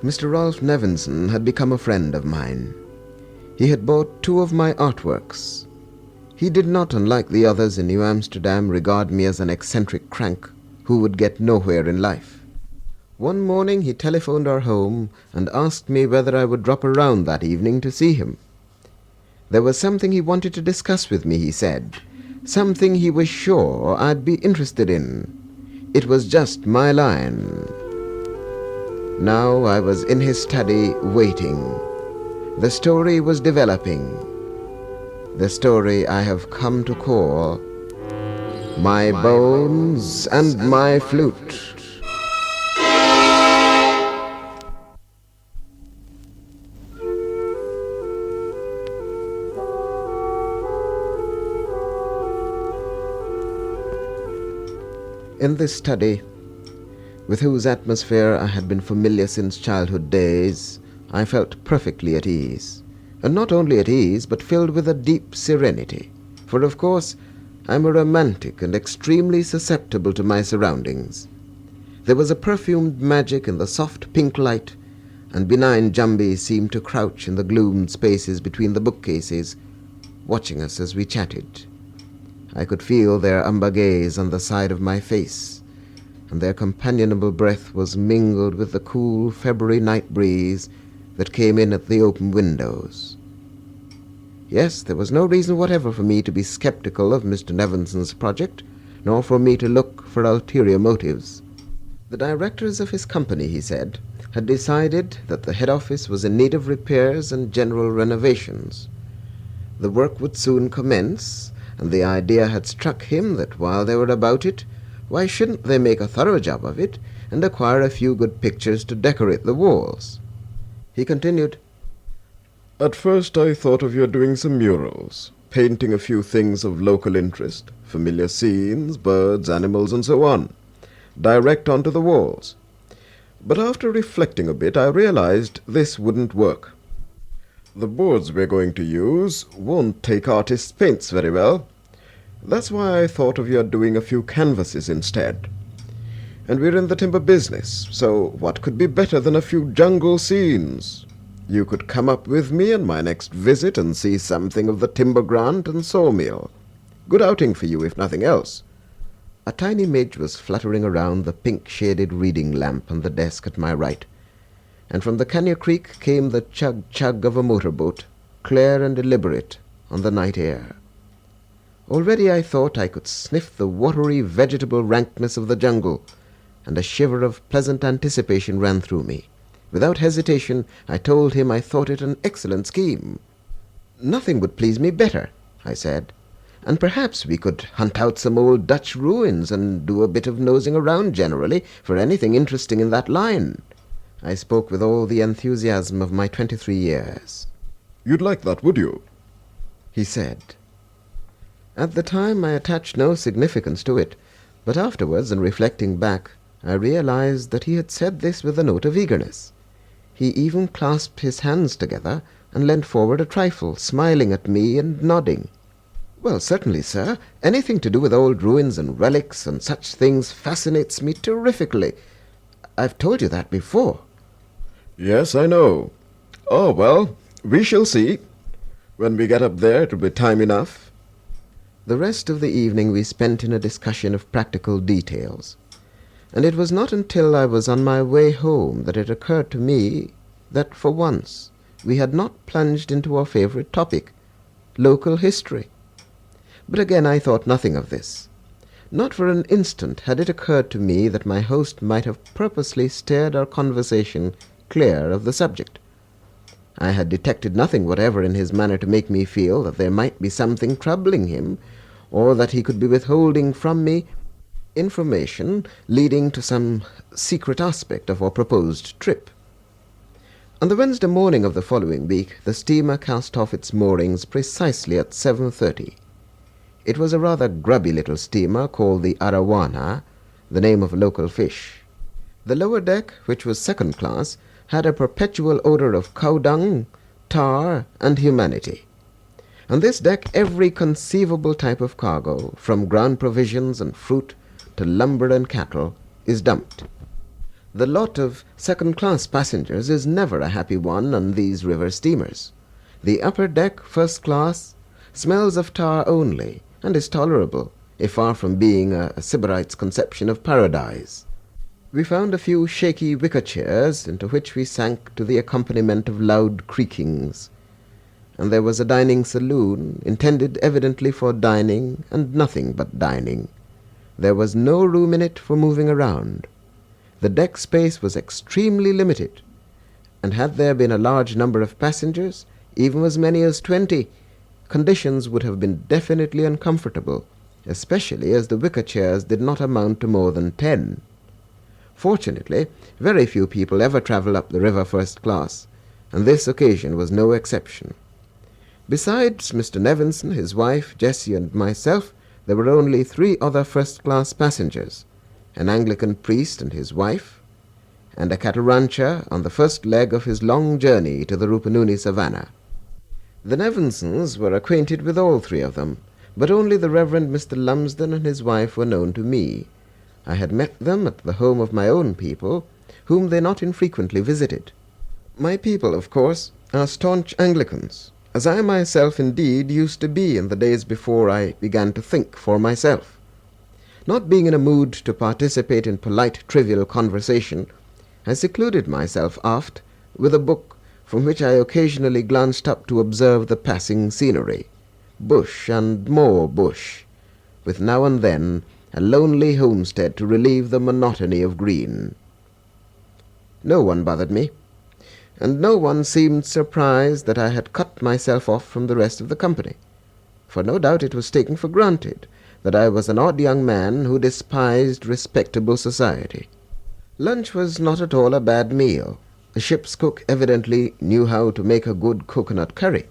Mr. Ralph Nevinson had become a friend of mine. He had bought 2 of my artworks. He did not, unlike the others in New Amsterdam, regard me as an eccentric crank who would get nowhere in life. One morning he telephoned our home and asked me whether I would drop around that evening to see him. There was something he wanted to discuss with me, he said. Something he was sure I'd be interested in. It was just my line. Now I was in his study, waiting. The story was developing. The story I have come to call My Bones and My Flute. In this study, with whose atmosphere I had been familiar since childhood days, I felt perfectly at ease. And not only at ease, but filled with a deep serenity. For of course, I'm a romantic and extremely susceptible to my surroundings. There was a perfumed magic in the soft pink light, and benign jumbies seemed to crouch in the gloomed spaces between the bookcases, watching us as we chatted. I could feel their umber gaze on the side of my face, and their companionable breath was mingled with the cool February night breeze that came in at the open windows. Yes, there was no reason whatever for me to be skeptical of Mr. Nevinson's project, nor for me to look for ulterior motives. The directors of his company, he said, had decided that the head office was in need of repairs and general renovations. The work would soon commence, and the idea had struck him that while they were about it, why shouldn't they make a thorough job of it and acquire a few good pictures to decorate the walls? He continued, At first I thought of your doing some murals, painting a few things of local interest, familiar scenes, birds, animals, and so on, direct onto the walls. But after reflecting a bit, I realized this wouldn't work. The boards we're going to use won't take artists' paints very well. That's why I thought of your doing a few canvases instead. And we're in the timber business, so what could be better than a few jungle scenes? You could come up with me on my next visit and see something of the timber grant and sawmill. Good outing for you, if nothing else. A tiny midge was fluttering around the pink-shaded reading lamp on the desk at my right, and from the Canyon Creek came the chug-chug of a motorboat, clear and deliberate on the night air. Already I thought I could sniff the watery vegetable rankness of the jungle, and a shiver of pleasant anticipation ran through me. Without hesitation, I told him I thought it an excellent scheme. Nothing would please me better, I said, and perhaps we could hunt out some old Dutch ruins and do a bit of nosing around generally for anything interesting in that line. I spoke with all the enthusiasm of my 23 years. You'd like that, would you? He said. At the time I attached no significance to it, but afterwards, in reflecting back, I realized that he had said this with a note of eagerness. He even clasped his hands together and leant forward a trifle, smiling at me and nodding. Well, certainly, sir. Anything to do with old ruins and relics and such things fascinates me terrifically. I've told you that before. Yes, I know. Oh, well, we shall see. When we get up there, it'll be time enough. The rest of the evening we spent in a discussion of practical details, and it was not until I was on my way home that it occurred to me that for once we had not plunged into our favorite topic, local history. But again I thought nothing of this. Not for an instant had it occurred to me that my host might have purposely steered our conversation clear of the subject. I had detected nothing whatever in his manner to make me feel that there might be something troubling him, or that he could be withholding from me information leading to some secret aspect of our proposed trip. On the Wednesday morning of the following week, the steamer cast off its moorings precisely at 7:30. It was a rather grubby little steamer called the Arawana, the name of a local fish. The lower deck, which was second class, had a perpetual odor of cow dung, tar, and humanity. On this deck every conceivable type of cargo, from ground provisions and fruit to lumber and cattle, is dumped. The lot of second-class passengers is never a happy one on these river steamers. The upper deck, first class, smells of tar only, and is tolerable, if far from being a sybarite's conception of paradise. We found a few shaky wicker chairs, into which we sank to the accompaniment of loud creakings, and there was a dining saloon, intended evidently for dining and nothing but dining. There was no room in it for moving around. The deck space was extremely limited, and had there been a large number of passengers, even as many as 20, conditions would have been definitely uncomfortable, especially as the wicker chairs did not amount to more than 10. Fortunately, very few people ever travel up the river first class, and this occasion was no exception. Besides Mr. Nevinson, his wife, Jessie, and myself, there were only 3 other first-class passengers, an Anglican priest and his wife, and a cattle rancher on the first leg of his long journey to the Rupununi savannah. The Nevinsons were acquainted with all 3 of them, but only the Reverend Mr. Lumsden and his wife were known to me. I had met them at the home of my own people, whom they not infrequently visited. My people, of course, are staunch Anglicans, as I myself indeed used to be in the days before I began to think for myself. Not being in a mood to participate in polite trivial conversation, I secluded myself aft with a book from which I occasionally glanced up to observe the passing scenery, bush and more bush, with now and then a lonely homestead to relieve the monotony of green. No one bothered me, and no one seemed surprised that I had cut myself off from the rest of the company, for no doubt it was taken for granted that I was an odd young man who despised respectable society. Lunch was not at all a bad meal. The ship's cook evidently knew how to make a good coconut curry.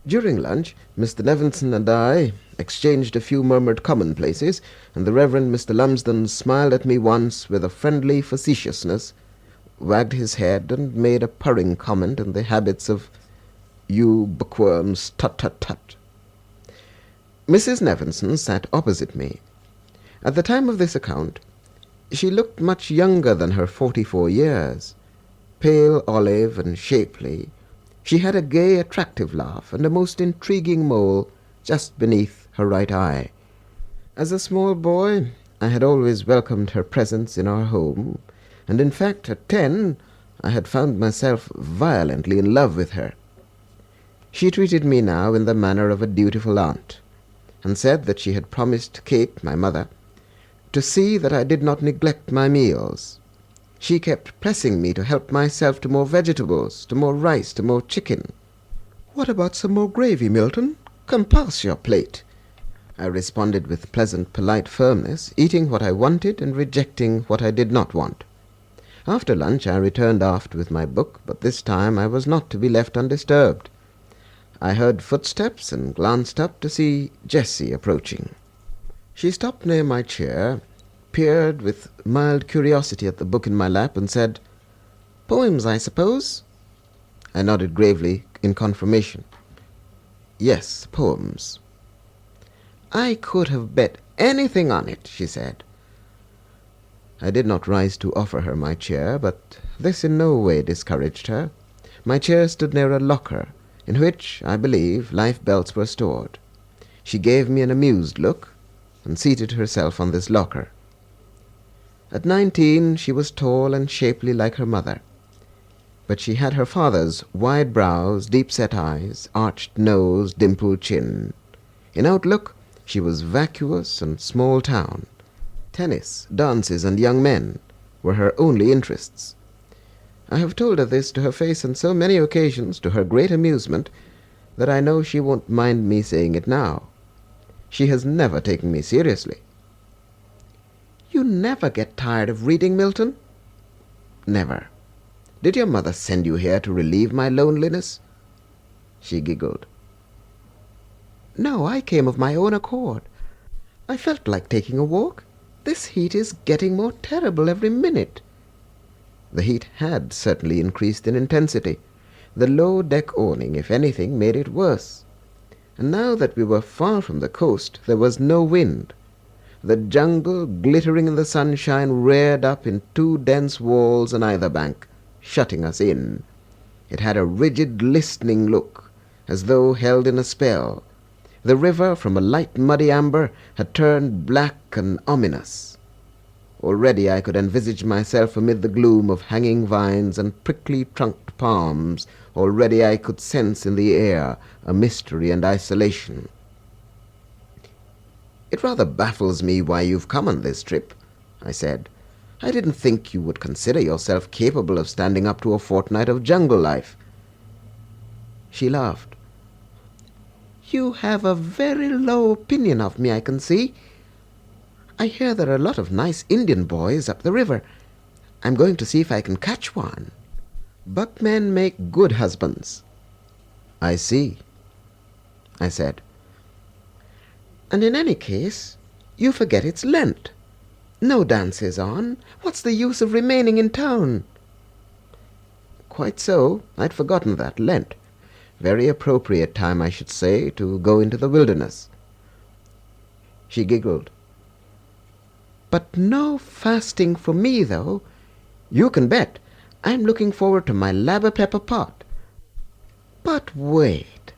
During lunch, Mr. Nevinson and I exchanged a few murmured commonplaces, and the Reverend Mr. Lumsden smiled at me once with a friendly facetiousness, wagged his head, and made a purring comment in the habits of "You bookworms, tut-tut-tut." Mrs. Nevinson sat opposite me. At the time of this account, she looked much younger than her 44 years. Pale olive and shapely, she had a gay, attractive laugh and a most intriguing mole just beneath her right eye. As a small boy, I had always welcomed her presence in our home, and in fact at 10 I had found myself violently in love with her. She treated me now in the manner of a dutiful aunt, and said that she had promised Kate, my mother, to see that I did not neglect my meals. She kept pressing me to help myself to more vegetables, to more rice, to more chicken. "What about some more gravy, Milton? Come pass your plate," I responded with pleasant, polite firmness, eating what I wanted and rejecting what I did not want. After lunch I returned aft with my book, but this time I was not to be left undisturbed. I heard footsteps and glanced up to see Jessie approaching. She stopped near my chair, peered with mild curiosity at the book in my lap, and said, "Poems, I suppose?" I nodded gravely in confirmation. "Yes, poems." "I could have bet anything on it," she said. I did not rise to offer her my chair, but this in no way discouraged her. My chair stood near a locker, in which, I believe, life-belts were stored. She gave me an amused look, and seated herself on this locker. At 19 she was tall and shapely like her mother, but she had her father's wide brows, deep-set eyes, arched nose, dimpled chin. In outlook she was vacuous and small-town. Tennis, dances, and young men were her only interests. I have told her this to her face on so many occasions, to her great amusement, that I know she won't mind me saying it now. She has never taken me seriously. "You never get tired of reading, Milton?" "Never. Did your mother send you here to relieve my loneliness?" She giggled. "No, I came of my own accord. I felt like taking a walk. This heat is getting more terrible every minute." The heat had certainly increased in intensity. The low deck awning, if anything, made it worse. And now that we were far from the coast, there was no wind. The jungle, glittering in the sunshine, reared up in two dense walls on either bank, shutting us in. It had a rigid, listening look, as though held in a spell. The river, from a light muddy amber, had turned black and ominous. Already I could envisage myself amid the gloom of hanging vines and prickly-trunked palms. Already I could sense in the air a mystery and isolation. "It rather baffles me why you've come on this trip," I said. "I didn't think you would consider yourself capable of standing up to a fortnight of jungle life." She laughed. "You have a very low opinion of me, I can see. I hear there are a lot of nice Indian boys up the river. I'm going to see if I can catch one. Buckmen make good husbands." "I see," I said. "And in any case, you forget it's Lent. No dances on. What's the use of remaining in town?" "Quite so. I'd forgotten that. Lent. Very appropriate time, I should say, to go into the wilderness." She giggled. "But no fasting for me, though. You can bet. I'm looking forward to my labber pepper pot. But wait.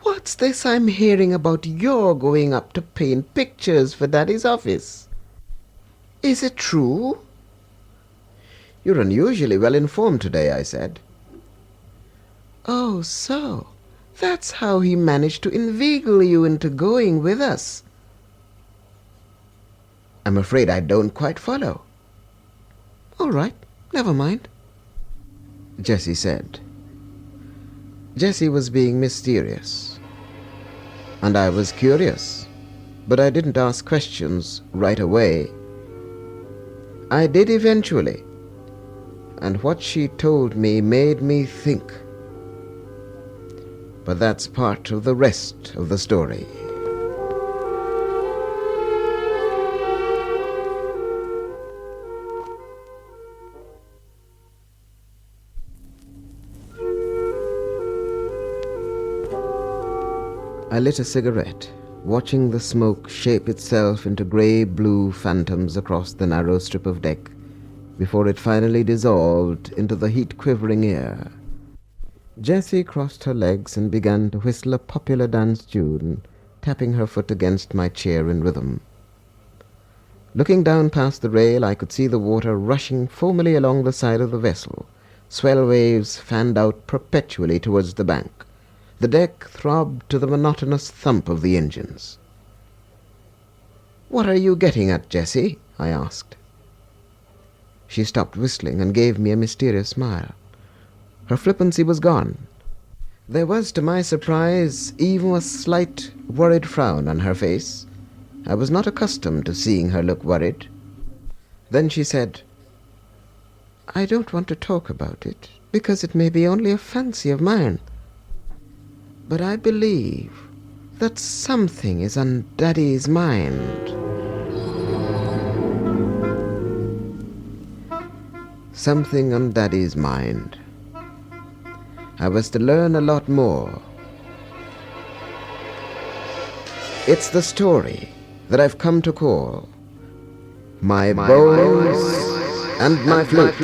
What's this I'm hearing about your going up to paint pictures for Daddy's office? Is it true?" "You're unusually well informed today," I said. "Oh, so that's how he managed to inveigle you into going with us." "I'm afraid I don't quite follow." "All right, never mind," Jessie said. Jessie was being mysterious, and I was curious, but I didn't ask questions right away. I did eventually, and what she told me made me think. But that's part of the rest of the story. I lit a cigarette, watching the smoke shape itself into grey-blue phantoms across the narrow strip of deck, before it finally dissolved into the heat-quivering air. Jessie crossed her legs and began to whistle a popular dance tune, tapping her foot against my chair in rhythm. Looking down past the rail, I could see the water rushing foamily along the side of the vessel. Swell waves fanned out perpetually towards the bank. The deck throbbed to the monotonous thump of the engines. "What are you getting at, Jessie?" I asked. She stopped whistling and gave me a mysterious smile. Her flippancy was gone. There was, to my surprise, even a slight worried frown on her face. I was not accustomed to seeing her look worried. Then she said, "I don't want to talk about it, because it may be only a fancy of mine. But I believe that something is on Daddy's mind." Something on Daddy's mind. I was to learn a lot more. It's the story that I've come to call My Bones and My Flute.